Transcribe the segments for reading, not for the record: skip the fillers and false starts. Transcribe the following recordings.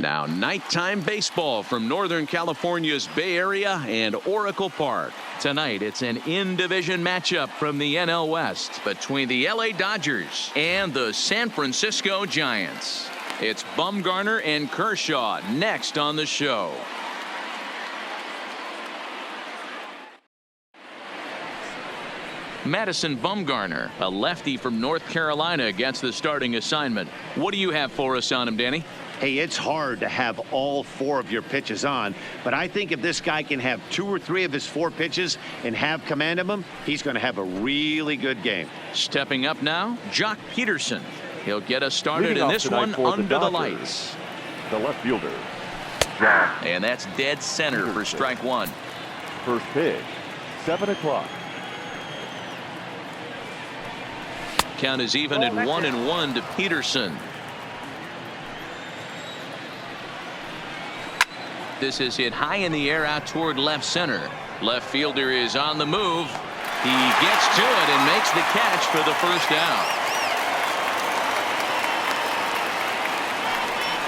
Now nighttime baseball from Northern California's Bay Area and Oracle Park. Tonight it's an in-division matchup from the NL West between the LA Dodgers and the San Francisco Giants. It's Bumgarner and Kershaw next on the show. Madison Bumgarner, a lefty from North Carolina, gets the starting assignment. What do you have for us on him, Danny? Hey, it's hard to have all 4 of your pitches on, but I think if this guy can have 2 or 3 of his 4 pitches and have command of them, he's going to have a really good game. Stepping up now, Jock Peterson. He'll get us started in this one under the lights. The left fielder. And that's dead center for strike 1. First pitch, 7 o'clock. Count is even at 1-1 to Peterson. This is hit high in the air out toward left center. Left fielder is on the move. He gets to it and makes the catch for the first out.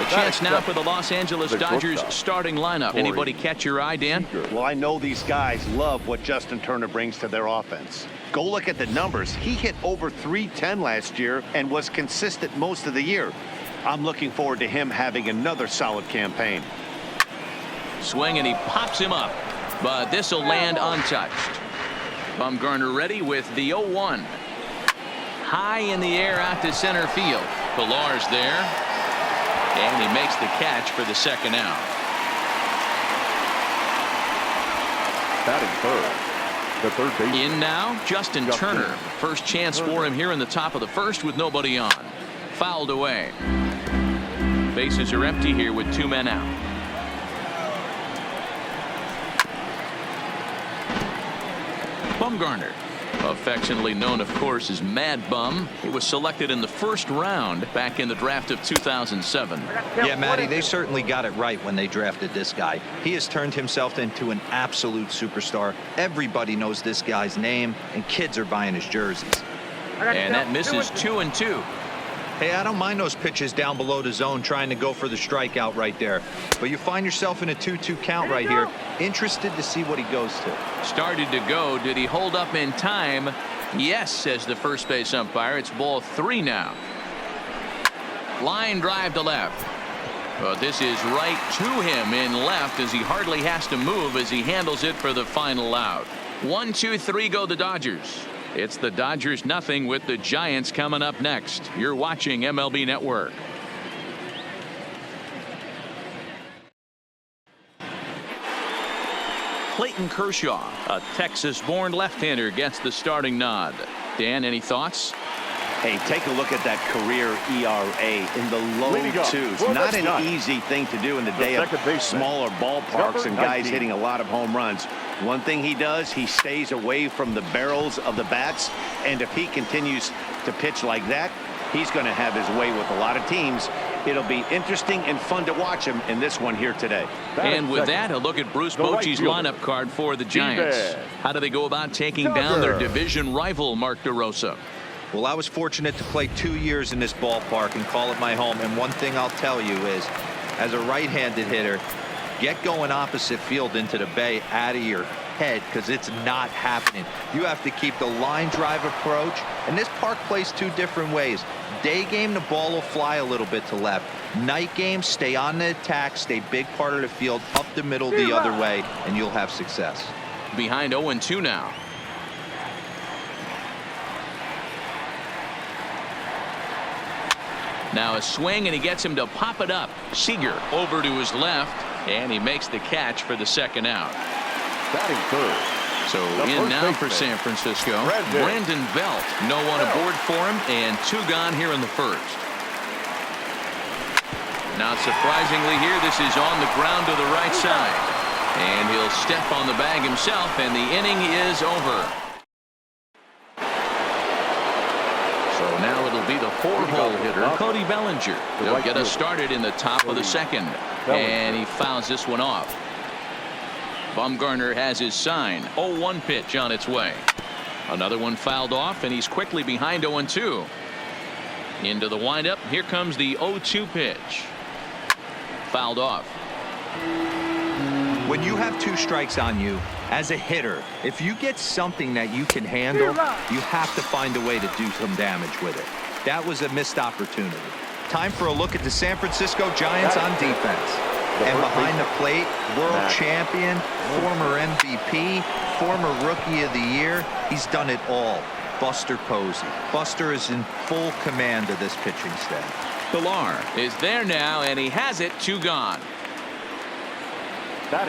A chance now for the Los Angeles Dodgers starting lineup. Anybody catch your eye, Dan? Well, I know these guys love what Justin Turner brings to their offense. Go look at the numbers. He hit over .310 last year and was consistent most of the year. I'm looking forward to him having another solid campaign. Swing and he pops him up, but this will land untouched. Bumgarner ready with the 0-1. High in the air out to center field. Pillar's there, and he makes the catch for the second out. Batting third. The third baseman. In now, Justin Turner. First chance for him here in the top of the first with nobody on. Fouled away. Bases are empty here with 2 men out. Bumgarner, affectionately known, of course, as Mad Bum. He was selected in the first round back in the draft of 2007. Yeah, Matty, they certainly got it right when they drafted this guy. He has turned himself into an absolute superstar. Everybody knows this guy's name, and kids are buying his jerseys. And that misses 2-2. Hey, I don't mind those pitches down below the zone trying to go for the strikeout right there. But you find yourself in a 2-2 count right here. Interested to see what he goes to. Started to go. Did he hold up in time? Yes, says the first base umpire. It's ball 3 now. Line drive to left. But this is right to him in left as he hardly has to move as he handles it for the final out. 1-2-3 go the Dodgers. It's the Dodgers nothing with the Giants coming up next. You're watching MLB Network. Clayton Kershaw, a Texas-born left-hander, gets the starting nod. Dan, any thoughts? Hey, take a look at that career ERA in the low 2s. Not an easy thing to do in the day of smaller ballparks and guys hitting a lot of home runs. One thing he does, he stays away from the barrels of the bats, and if he continues to pitch like that, he's going to have his way with a lot of teams. It'll be interesting and fun to watch him in this one here today. And with that, a look at Bruce Bochy's lineup card for the Giants. How do they go about taking down their division rival, Mark DeRosa? Well, I was fortunate to play 2 years in this ballpark and call it my home. And one thing I'll tell you is, as a right-handed hitter, get going opposite field into the bay out of your head, because it's not happening. You have to keep the line drive approach. And this park plays 2 different ways. Day game, the ball will fly a little bit to left. Night game, stay on the attack, stay big part of the field, up the middle the other way, and you'll have success. Behind 0-2 now. Now a swing, and he gets him to pop it up. Seager over to his left, and he makes the catch for the second out. Batting third. So in now for San Francisco, Brandon Belt. No one aboard for him, and 2 gone here in the first. Not surprisingly here, this is on the ground to the right side. And he'll step on the bag himself, and the inning is over. So now it'll be the 4-hole hitter, Cody Bellinger. He'll get us started in the top of the second. And he fouls this one off. Bumgarner has his sign. 0-1 pitch on its way. Another one fouled off, and he's quickly behind 0-2. Into the windup. Here comes the 0-2 pitch. fouled off. When you have 2 strikes on you as a hitter, if you get something that you can handle, you have to find a way to do some damage with it. That was a missed opportunity. Time for a look at the San Francisco Giants on defense. And behind the plate, world champion, former MVP, former Rookie of the Year, he's done it all. Buster Posey. Buster is in full command of this pitching staff. Pilar is there now, and he has it. 2 gone.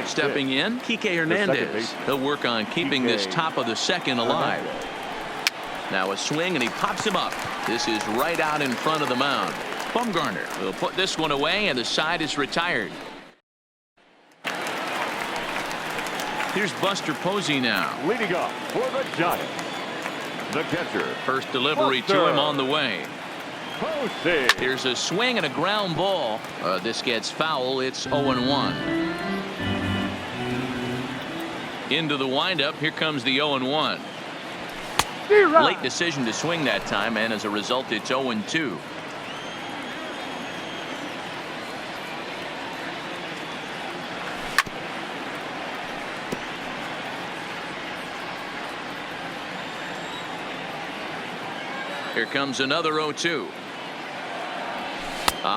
Stepping in, Kike Hernandez. He'll work on keeping this top of the second alive. Now a swing, and he pops him up. This is right out in front of the mound. Bumgarner will put this one away, and the side is retired. Here's Buster Posey now. Leading off for the Giants, the catcher. First delivery to him on the way. Posey. Here's a swing and a ground ball. This gets foul. It's 0-1. Into the windup. Here comes the 0-1. Late decision to swing that time, and as a result, it's 0-2. Here comes another 0-2.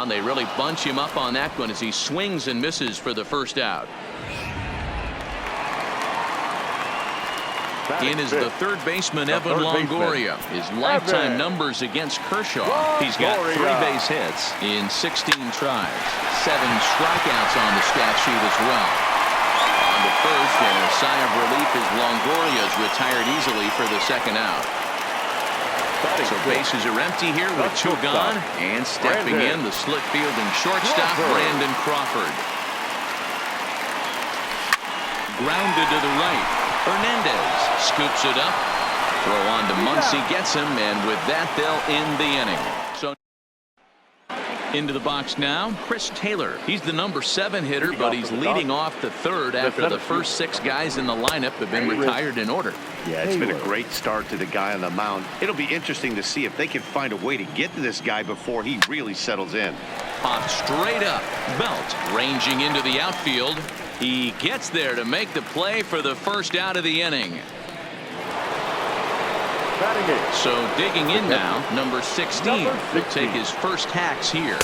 They really bunch him up on that one as he swings and misses for the first out. In is the third baseman, Evan Longoria. His lifetime numbers against Kershaw. He's got 3 base hits in 16 tries. 7 strikeouts on the stat sheet as well. On to first, and a sigh of relief as Longoria's retired easily for the second out. So bases are empty here with 2 gone, and stepping in, the split fielding shortstop, Brandon Crawford. Grounded to the right. Hernandez scoops it up. Throw on to Muncy, gets him, and with that, they'll end the inning. So into the box now, Chris Taylor. He's the number 7 hitter, but he's leading off the third after the first 6 guys in the lineup have been retired in order. Yeah, it's been a great start to the guy on the mound. It'll be interesting to see if they can find a way to get to this guy before he really settles in. Off straight up. Belt ranging into the outfield. He gets there to make the play for the first out of the inning. So digging in now, number 16 will take his first hacks here.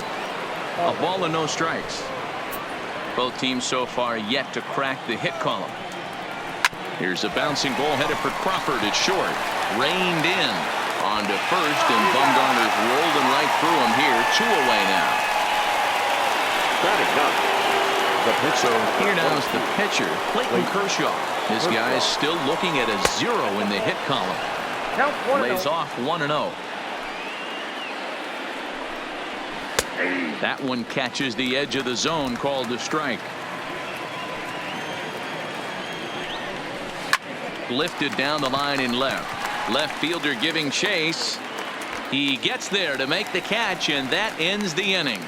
A ball and no strikes. Both teams so far yet to crack the hit column. Here's a bouncing ball headed for Crawford. It's short. Reined in. On to first, and Bumgarner's rolled him right through him here. 2 away now. So here now is the pitcher, Clayton Kershaw. This guy is still looking at a 0 in the hit column. Lays off 1-0. That one catches the edge of the zone, called a strike. Lifted down the line in left. Left fielder giving chase. He gets there to make the catch, and that ends the inning.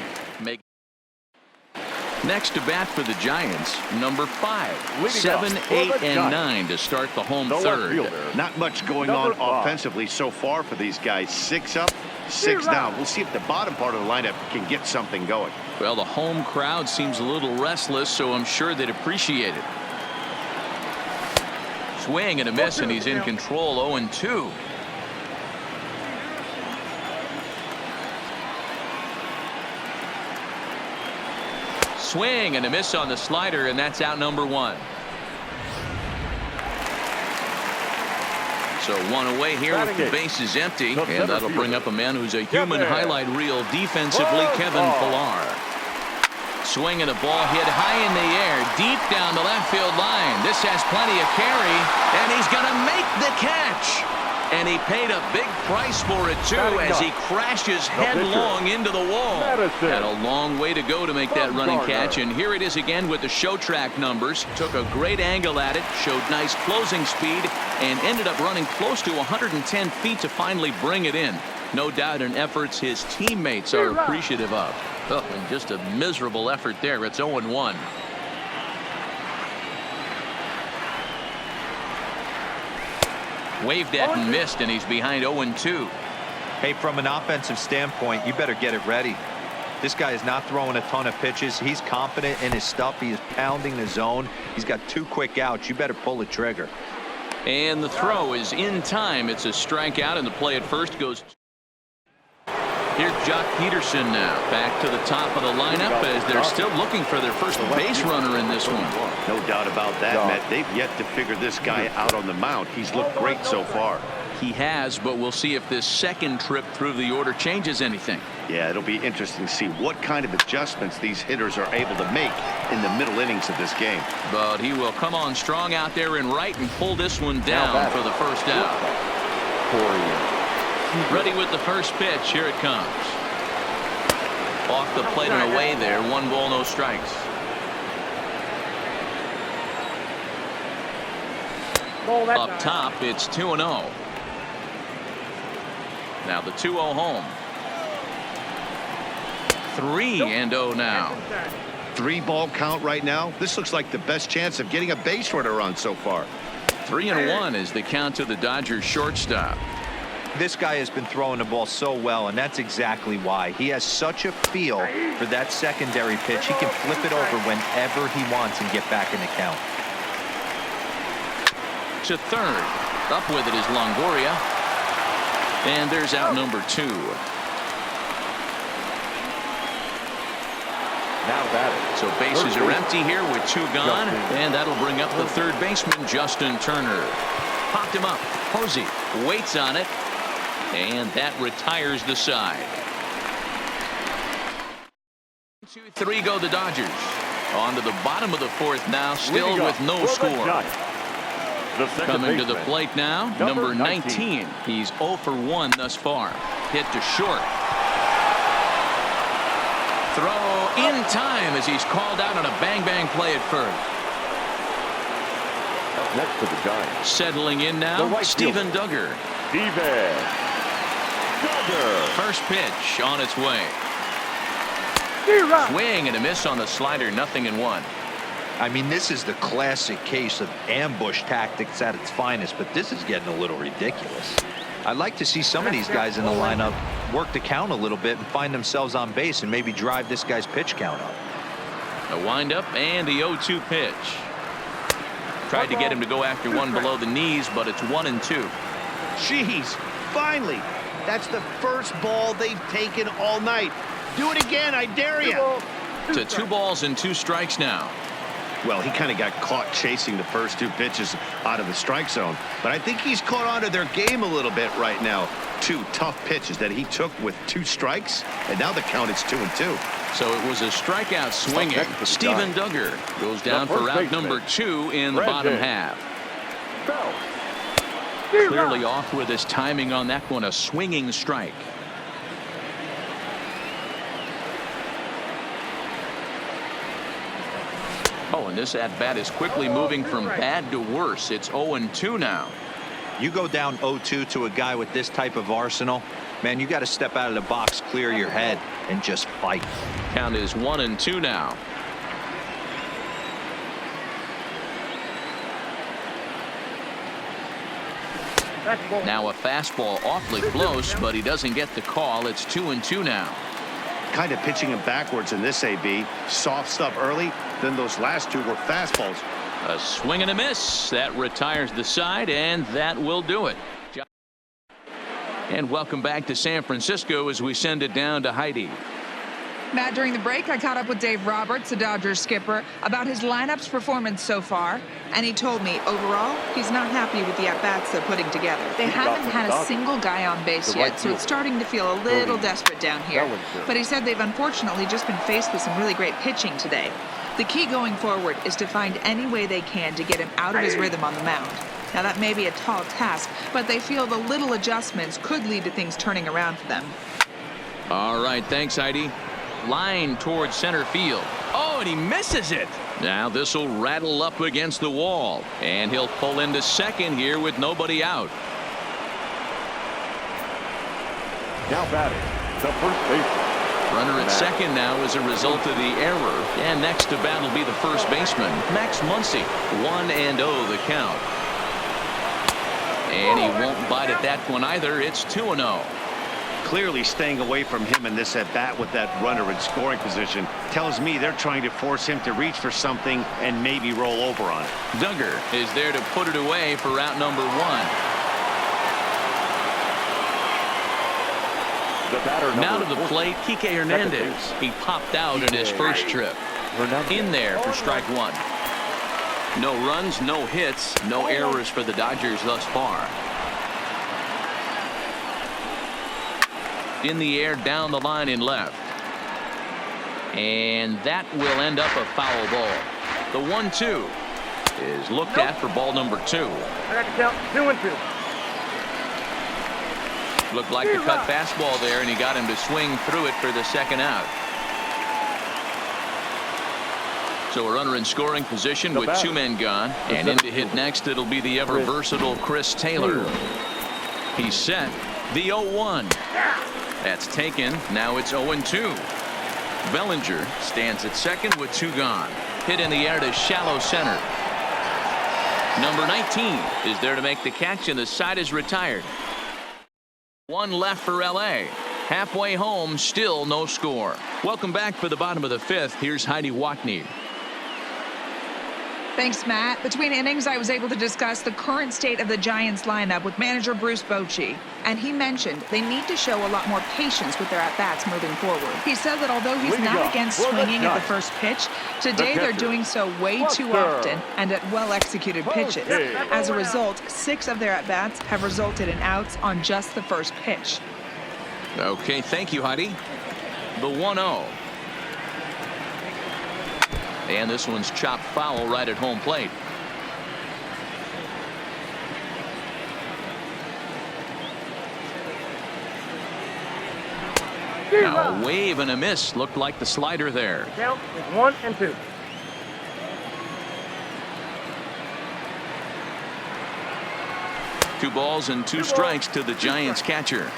Next to bat for the Giants, number 5, 7, 8, and 9 to start the home third. Not much going on offensively so far for these guys. 6 up, 6 down. We'll see if the bottom part of the lineup can get something going. Well, the home crowd seems a little restless, so I'm sure they'd appreciate it. Swing and a miss, and he's in control. 0-2. Swing and a miss on the slider, and that's out number 1. So 1 away here with the bases empty, and that'll bring up a man who's a human highlight reel defensively, Kevin Pilar. Swing and a ball hit high in the air, deep down the left field line. This has plenty of carry, and he's going to make the catch. And he paid a big price for it, too, as he crashes headlong into the wall. Had a long way to go to make that running catch, and here it is again with the show track numbers. Took a great angle at it, showed nice closing speed, and ended up running close to 110 feet to finally bring it in. No doubt in efforts his teammates are appreciative of. Oh, and just a miserable effort there. It's 0-1. Waved at and missed, and he's behind 0-2. Hey, from an offensive standpoint, you better get it ready. This guy is not throwing a ton of pitches. He's confident in his stuff. He is pounding the zone. He's got 2 quick outs. You better pull the trigger. And the throw is in time. It's a strikeout, and the play at first goes. Here's Jock Peterson now back to the top of the lineup as they're still looking for their first base runner in this one. No doubt about that, Matt. They've yet to figure this guy out on the mound. He's looked great so far. He has, but we'll see if this second trip through the order changes anything. Yeah, it'll be interesting to see what kind of adjustments these hitters are able to make in the middle innings of this game. But he will come on strong out there in right and pull this one down for the first out. Ready with the first pitch. Here it comes. Off the plate and away there. 1 ball, no strikes. Up top, it's 2-0. Now the 2-0 home. 3-0 now. 3-ball count right now. This looks like the best chance of getting a base runner on so far. 3-1 is the count to the Dodgers shortstop. This guy has been throwing the ball so well, and that's exactly why. He has such a feel for that secondary pitch. He can flip it over whenever he wants and get back in the count. To third. Up with it is Longoria. And there's out number 2. Now batting. So bases are empty here with 2 gone, and that'll bring up the third baseman, Justin Turner. Popped him up. Posey waits on it, and that retires the side. 2-3 go the Dodgers. On to the bottom of the 4th now, still with no score. Coming to the plate now, number 19. He's 0 for 1 thus far. Hit to short. Throw in time as he's called out on a bang-bang play at first. Up next to the Giants. Settling in now, Steven Duggar. Steven Duggar. First pitch on its way. Swing and a miss on the slider, 0-1. I mean, this is the classic case of ambush tactics at its finest, but this is getting a little ridiculous. I'd like to see some of these guys in the lineup work the count a little bit and find themselves on base and maybe drive this guy's pitch count up. A windup and the 0-2 pitch. Tried to get him to go after one below the knees, but it's 1-2. Jeez, finally. That's the first ball they've taken all night. Do it again, I dare you. To 2 balls and 2 strikes now. Well, he kind of got caught chasing the first 2 pitches out of the strike zone. But I think he's caught on to their game a little bit right now. 2 tough pitches that he took with 2 strikes, and now the count is 2-2. So it was a strikeout swinging. Steven Duggar goes down for route number 2 in the bottom half. Clearly off with his timing on that one, a swinging strike. Oh, and this at-bat is quickly moving from bad to worse. It's 0-2 now. You go down 0-2 to a guy with this type of arsenal, man, you got to step out of the box, clear your head, and just fight. Count is 1-2 now. Now a fastball awfully close, but he doesn't get the call. It's 2-2 now. Kind of pitching him backwards in this AB. Soft stuff early, then those last 2 were fastballs. A swing and a miss. That retires the side, and that will do it. And welcome back to San Francisco as we send it down to Heidi. Matt, during the break, I caught up with Dave Roberts, the Dodgers skipper, about his lineup's performance so far, and he told me overall he's not happy with the at-bats they're putting together. They haven't had a single guy on base yet, so it's starting to feel a little desperate down here. But he said they've unfortunately just been faced with some really great pitching today. The key going forward is to find any way they can to get him out of his rhythm on the mound. Now, that may be a tall task, but they feel the little adjustments could lead to things turning around for them. All right, thanks, Heidi. Line towards center field. Oh, and he misses it. Now this will rattle up against the wall, and he'll pull into second here with nobody out. Now batting, the first baseman. Runner at second now as a result of the error. And next to bat will be the first baseman, Max Muncy. 1-0 the count. And he won't bite at that one either. It's 2-0. clearly staying away from him in this at bat with that runner in scoring position. Tells me they're trying to force him to reach for something and maybe roll over on it. Duggar is there to put it away for out number one. Now to the plate, Kike Hernandez. He popped out in his first trip. In there for strike one. No runs, no hits, no errors for the Dodgers thus far. In the air, down the line in left. And that will end up a foul ball. The 1-2 is looked at for ball number 2. I got to count 2-2. Looked like a cut fastball there, and he got him to swing through it for the second out. So a runner in scoring position with 2 men gone, and in to hit next it'll be the ever versatile Chris Taylor. He's set. The 0-1. That's taken. Now it's 0-2. Bellinger stands at second with 2 gone. Hit in the air to shallow center. Number 19 is there to make the catch, and the side is retired. 1 left for LA. Halfway home, still no score. Welcome back for the bottom of the 5th. Here's Heidi Watney. Thanks, Matt. Between innings, I was able to discuss the current state of the Giants lineup with manager Bruce Bochy, and he mentioned they need to show a lot more patience with their at-bats moving forward. He said that although he's not against swinging at the first pitch, today they're doing so way too often and at well-executed pitches. As a result, 6 of their at-bats have resulted in outs on just the first pitch. Okay, thank you, Heidi. The 1-0. And this one's chopped foul right at home plate. Now a wave and a miss. Looked like the slider there. Count is 1-2. Two balls and 2 strikes to the Giants catcher.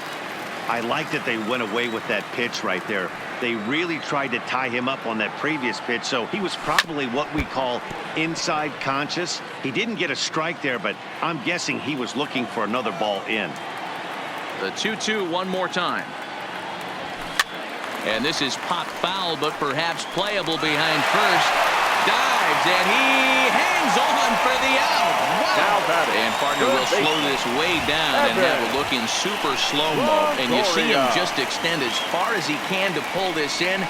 I like that they went away with that pitch right there. They really tried to tie him up on that previous pitch, so he was probably what we call inside conscious. He didn't get a strike there, but I'm guessing he was looking for another ball in. The 2-2 one more time. And this is popped foul, but perhaps playable behind first. Dives, and he hangs on for the out. Wow. And partner will slow this way down and have a look in super slow-mo. And you see him just extend as far as he can to pull this in.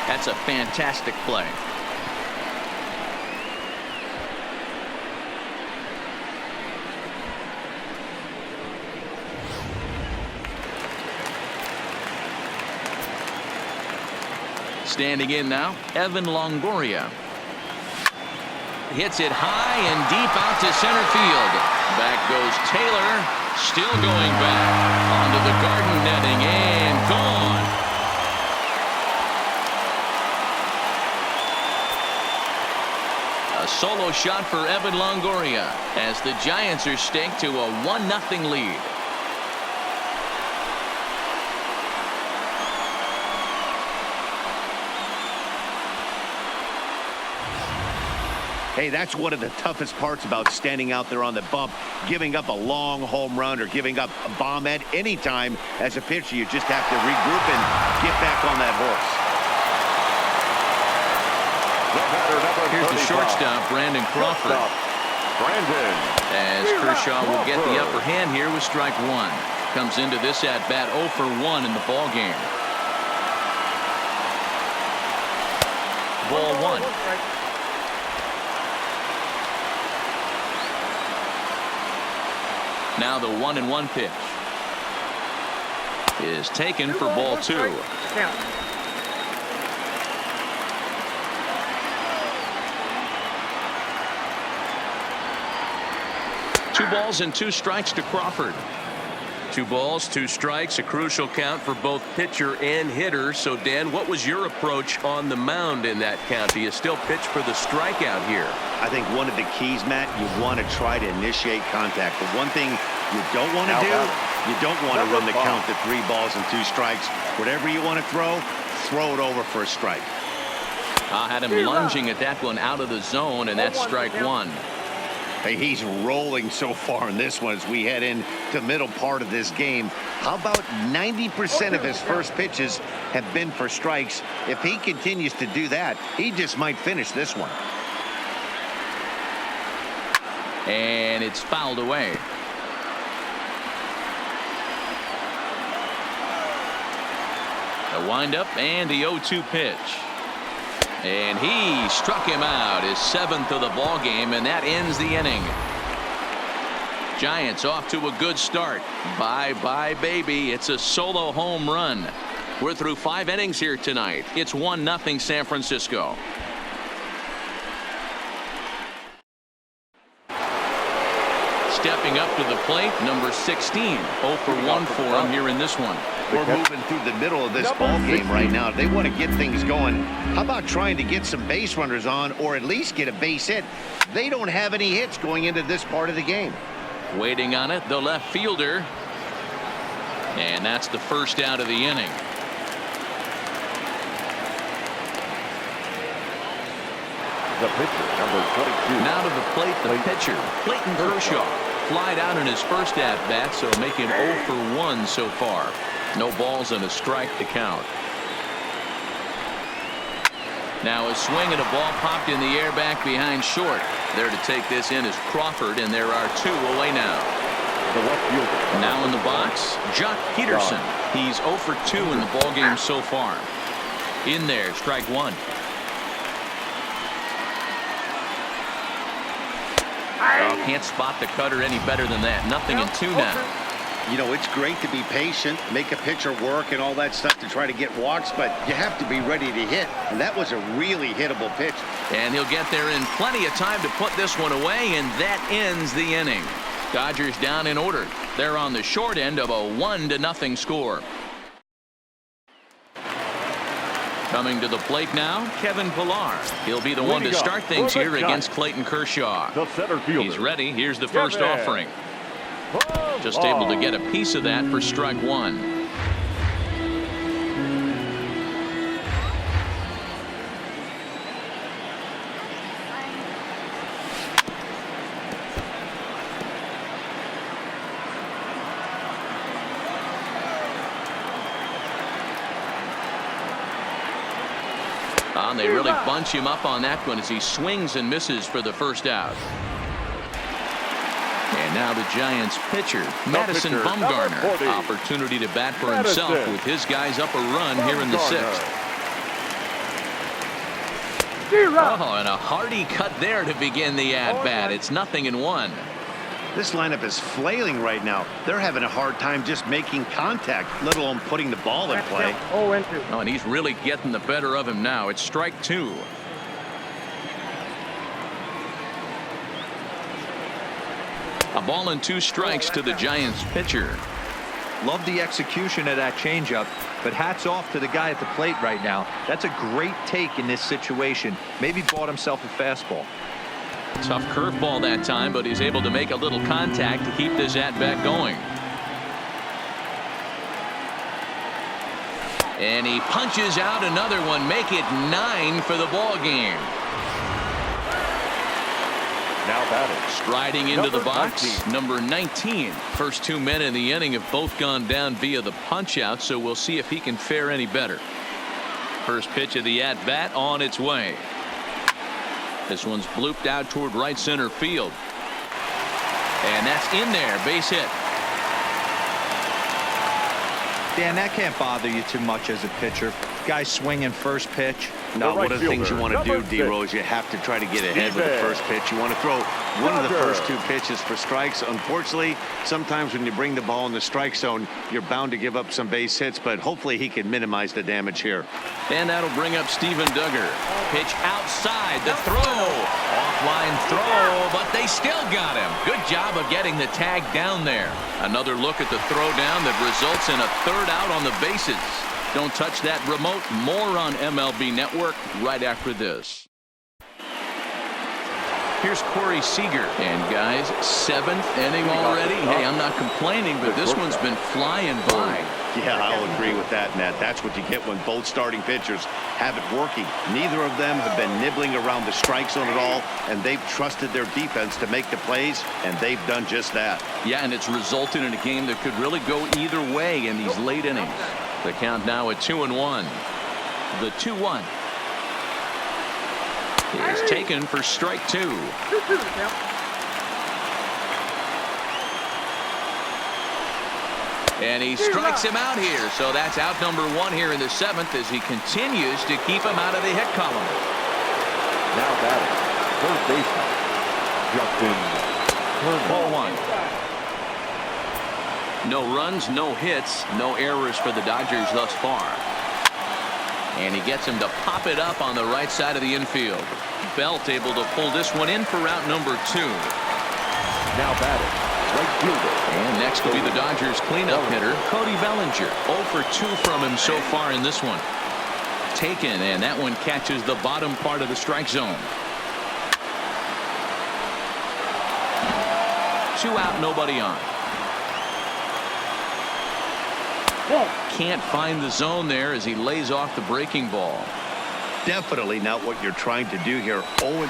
That's a fantastic play. Standing in now, Evan Longoria. Hits it high and deep out to center field. Back goes Taylor. Still going back onto the garden netting and gone. A solo shot for Evan Longoria as the Giants are staked to a 1-0 lead. Hey, that's one of the toughest parts about standing out there on the bump, giving up a long home run or giving up a bomb at any time. As a pitcher, you just have to regroup and get back on that horse. Here's the shortstop, Brandon Crawford. As Kershaw will get the upper hand here with strike 1. Comes into this at-bat 0 for 1 in the ball game. Ball 1. Now the 1-1 pitch is taken for ball 2. Two balls and 2 strikes to Crawford. 2 balls, 2 strikes, a crucial count for both pitcher and hitter. So, Dan, what was your approach on the mound in that count? Do you still pitch for the strikeout here? I think one of the keys, Matt, you want to try to initiate contact. The one thing you don't want to do, you don't want to run the count to 3 balls and 2 strikes. Whatever you want to throw it over for a strike. I had him lunging at that one out of the zone, and that's strike 1. Hey, he's rolling so far in this one as we head into the middle part of this game. How about 90% of his first pitches have been for strikes? If he continues to do that, he just might finish this one. And it's fouled away. A windup and the 0-2 pitch. And he struck him out, his 7th of the ball game, and that ends the inning. Giants off to a good start. Bye-bye, baby. It's a solo home run. We're through 5 innings here tonight. It's 1-0 San Francisco. Stepping up to the plate, number 16. 0 for 1 for him here in this one. We're moving through the middle of this ball game right now. They want to get things going. How about trying to get some base runners on, or at least get a base hit? They don't have any hits going into this part of the game. Waiting on it, the left fielder. And that's the first out of the inning. The pitcher, number 22. Now to the plate, the pitcher, Clayton Kershaw. Flied out in his first at-bat, so making 0 for 1 so far. No balls and a strike to count. Now a swing and a ball popped in the air back behind short. There to take this in is Crawford, and there are 2 away now. The left fielder. Now in the box, Jock Peterson. He's 0 for 2 in the ballgame so far. In there, strike 1. Oh, can't spot the cutter any better than that. 0-2 now. You know, it's great to be patient, make a pitcher work and all that stuff to try to get walks, but you have to be ready to hit. And that was a really hittable pitch. And he'll get there in plenty of time to put this one away, and that ends the inning. Dodgers down in order. They're on the short end of a 1-0 score. Coming to the plate now, Kevin Pillar. He'll be the one to start things here against Clayton Kershaw. The center fielder. He's ready. Here's the first offering. Just able to get a piece of that for strike 1. And they really bunch him up on that one as he swings and misses for the first out. And now the Giants pitcher, Madison Bumgarner. Opportunity to bat for himself with his guys up a run here in the 6th. Oh, and a hearty cut there to begin the at-bat. It's 0-1. This lineup is flailing right now. They're having a hard time just making contact, let alone putting the ball in play. 0-2. Oh, and he's really getting the better of him now. It's strike 2. A ball and 2 strikes to the Giants pitcher. Love the execution of that changeup, but hats off to the guy at the plate right now. That's a great take in this situation. Maybe bought himself a fastball. Tough curveball that time, but he's able to make a little contact to keep this at-bat going. And he punches out another one, make it 9 for the ball game. Now batting. Striding into the box, 19. number 19. First 2 men in the inning have both gone down via the punch-out, so we'll see if he can fare any better. First pitch of the at-bat on its way. This one's blooped out toward right center field. And that's in there, base hit. Dan, that can't bother you too much as a pitcher. Guy swinging first pitch. No, one of the things you want to do, D-Rose, you have to try to get ahead with the first pitch. You want to throw one of the first 2 pitches for strikes. Unfortunately, sometimes when you bring the ball in the strike zone, you're bound to give up some base hits, but hopefully he can minimize the damage here. And that'll bring up Steven Duggar. Pitch outside, the throw. Offline throw, but they still got him. Good job of getting the tag down there. Another look at the throw down that results in a 3rd out on the bases. Don't touch that remote. More on MLB Network right after this. Here's Corey Seager. And guys, 7th inning already. Hey, I'm not complaining, but this one's been flying by. Yeah, I'll agree with that, Nat. That's what you get when both starting pitchers have it working. Neither of them have been nibbling around the strike zone at all, and they've trusted their defense to make the plays, and they've done just that. Yeah, and it's resulted in a game that could really go either way in these late innings. The count now at 2-1. The 2-1 is taken for strike 2. And he strikes him out here. So that's out number 1 here in the 7th as he continues to keep him out of the hit column. Now batting, third baseman, Justin. Ball 1. No runs, no hits, no errors for the Dodgers thus far. And he gets him to pop it up on the right side of the infield. Belt able to pull this one in for route number 2. Now batting, right fielder. And next will be the Dodgers cleanup hitter, Cody Bellinger. 0 for 2 from him so far in this one. Taken, and that one catches the bottom part of the strike zone. 2 out, nobody on. Can't find the zone there as he lays off the breaking ball. Definitely not what you're trying to do here. And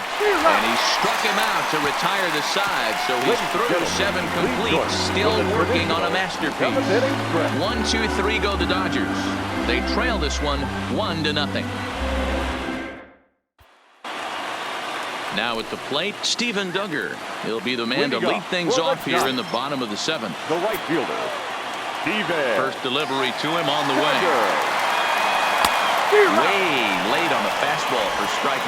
he struck him out to retire the side, so he's through 7 complete, still working on a masterpiece. 1, 2, 3 go the Dodgers. They trail this one 1-0. Now at the plate, Steven Duggar. He'll be the man to lead things off here in the bottom of the 7th. The right fielder, Steven. First delivery to him on the way. Way late on the fastball for strike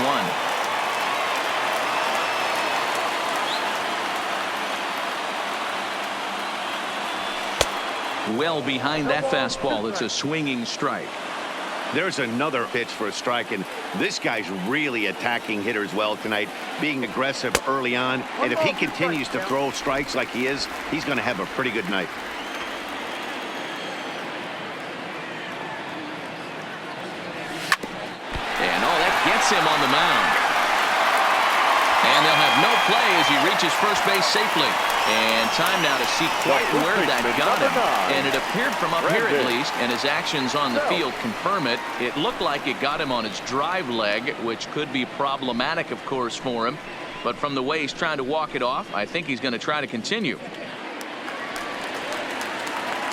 1. Well behind that fastball. It's a swinging strike. There's another pitch for a strike, and this guy's really attacking hitters well tonight, being aggressive early on. And if he continues to throw strikes like he is, he's going to have a pretty good night. Gets him on the mound. And they'll have no play as he reaches first base safely. And time now to see quite where that got him. And it appeared from up here at least, and his actions on the field confirm it. It looked like it got him on his drive leg, which could be problematic, of course, for him. But from the way he's trying to walk it off, I think he's going to try to continue.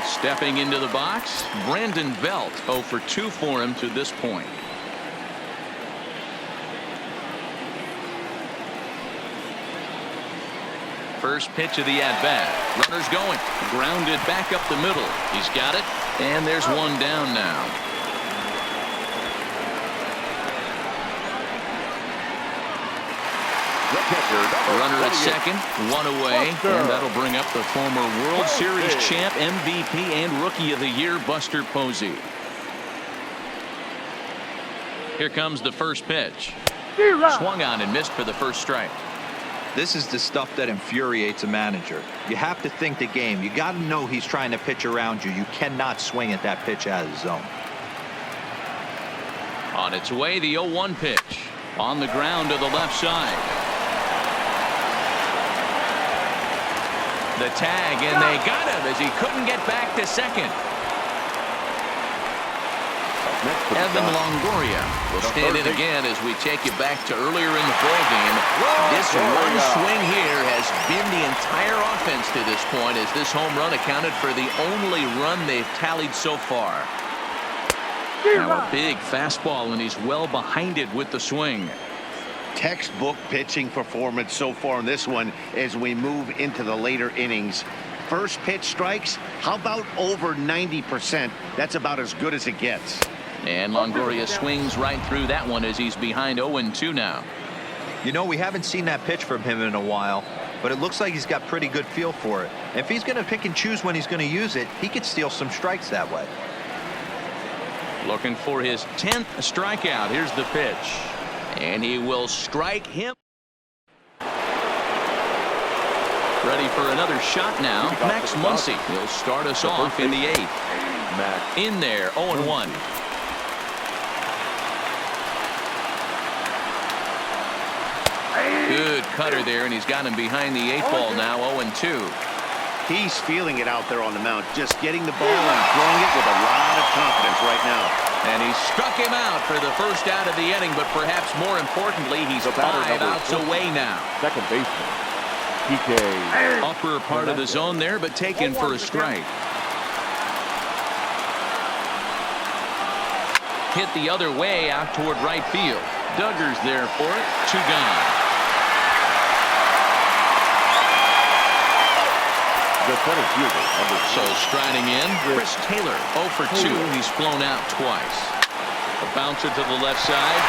Stepping into the box, Brandon Belt. 0 for 2 for him to this point. First pitch of the at-bat. Runners going. Grounded back up the middle. He's got it. And there's one down now. Runner at second. 1 away. And that'll bring up the former World Series champ, MVP, and Rookie of the Year, Buster Posey. Here comes the first pitch. Swung on and missed for the first strike. This is the stuff that infuriates a manager. You have to think the game. You got to know he's trying to pitch around you. You cannot swing at that pitch out of the zone. On its way, the 0-1 pitch. On the ground to the left side. The tag, and they got him as he couldn't get back to second. Evan Longoria will stand in again as we take you back to earlier in the ballgame. This one swing here has been the entire offense to this point, as this home run accounted for the only run they've tallied so far. Now a big fastball, and he's well behind it with the swing. Textbook pitching performance so far in this one as we move into the later innings. First pitch strikes, how about over 90%? That's about as good as it gets. And Longoria swings right through that one as he's behind 0-2 now. You know, we haven't seen that pitch from him in a while, but it looks like he's got pretty good feel for it. If he's going to pick and choose when he's going to use it, he could steal some strikes that way. Looking for his 10th strikeout. Here's the pitch. And he will strike him. Ready for another shot now. Max Muncy. He'll start us off in the 8th. In there, 0-1. Good cutter there, and he's got him behind the 8 ball now, 0-2. He's feeling it out there on the mound, just getting the ball and throwing it with a lot of confidence right now. And he struck him out for the first out of the inning, but perhaps more importantly, he's 5 outs away now. Second baseman, PK. Upper part of the zone there, but taken for a strike. Hit the other way out toward right field. Duggar's there for it. 2 gone. The center fielder, So striding in, Chris Taylor, 0 for 2. He's flown out twice. A bouncer to the left side.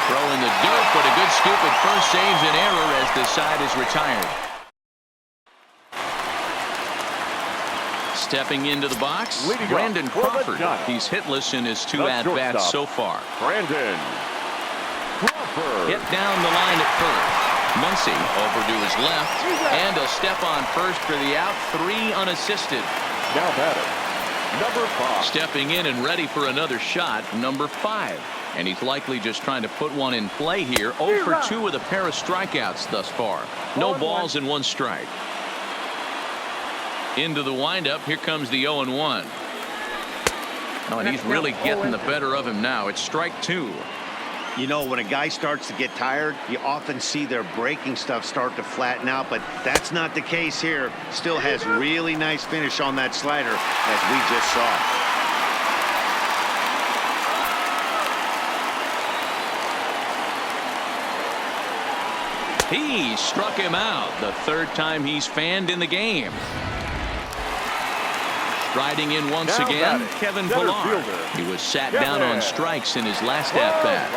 Throw in the dirt, but a good scoop at first saves an error as the side is retired. Stepping into the box, Brandon Crawford. He's hitless in his 2 at-bats so far. Brandon Crawford. Hit down the line at first. Muncy over to his left, and a step on first for the out. 3 unassisted. Now batting, number 5. Stepping in and ready for another shot, number 5. And he's likely just trying to put one in play here. 0 for 2 with a pair of strikeouts thus far. No balls and 1 strike. Into the windup, here comes the 0-1. Oh, and he's really getting the better of him now. It's strike 2. You know, when a guy starts to get tired, you often see their breaking stuff start to flatten out, but that's not the case here. Still has really nice finish on that slider, as we just saw. He struck him out the 3rd time he's fanned in the game. Striding in once again, Kevin Pillar. He was sat down on strikes in his last at-bat.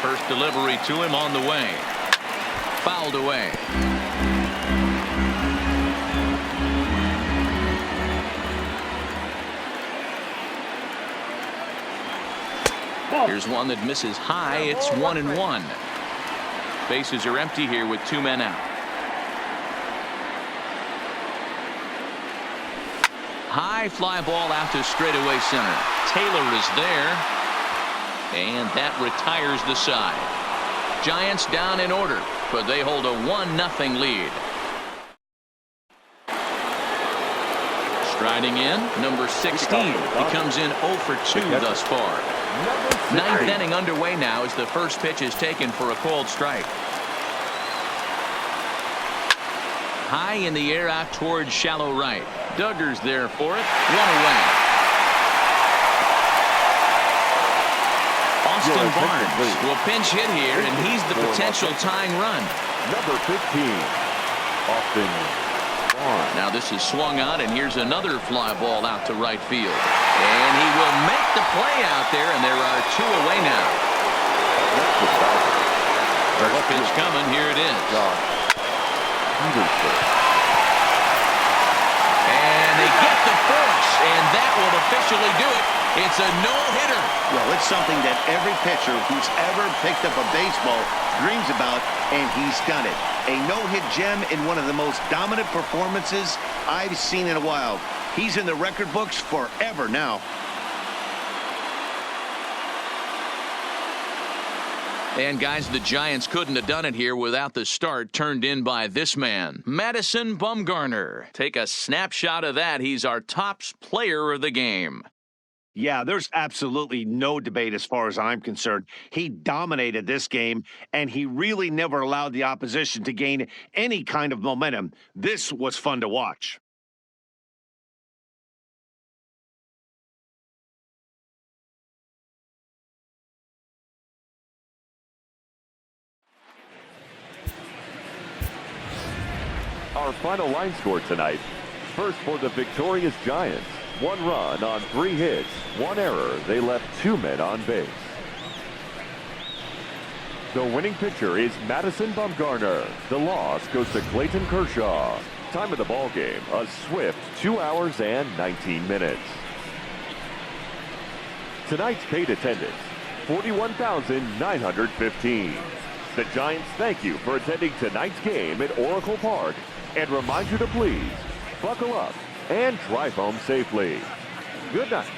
First delivery to him on the way. Fouled away. Here's one that misses high. It's 1-1. Bases are empty here with 2 men out. High fly ball out to straightaway center. Taylor is there, and that retires the side. Giants down in order, but they hold a 1-0 lead. Striding in, number 16. He comes in 0 for 2 thus far. 9th inning underway now as the first pitch is taken for a called strike. High in the air out towards shallow right. Duggar's there for it. 1 away. Austin Barnes will pinch hit here, and he's the potential tying run. Number 15, Austin Barnes. Now this is swung on, and here's another fly ball out to right field. And he will make the play out there, and there are 2 away now. First pitch coming. Here it is. And they get the force, and that will officially do it. It's a no-hitter. Well, it's something that every pitcher who's ever picked up a baseball dreams about, and he's done it. A no-hit gem in one of the most dominant performances I've seen in a while. He's in the record books forever now. And guys, the Giants couldn't have done it here without the start turned in by this man, Madison Bumgarner. Take a snapshot of that. He's our top player of the game. Yeah, there's absolutely no debate as far as I'm concerned. He dominated this game, and he really never allowed the opposition to gain any kind of momentum. This was fun to watch. Our final line score tonight. First for the victorious Giants. 1 run on 3 hits, 1 error. They left 2 men on base. The winning pitcher is Madison Bumgarner. The loss goes to Clayton Kershaw. Time of the ball game, a swift 2 hours and 19 minutes. Tonight's paid attendance, 41,915. The Giants thank you for attending tonight's game at Oracle Park and remind you to please buckle up and drive home safely. Good night.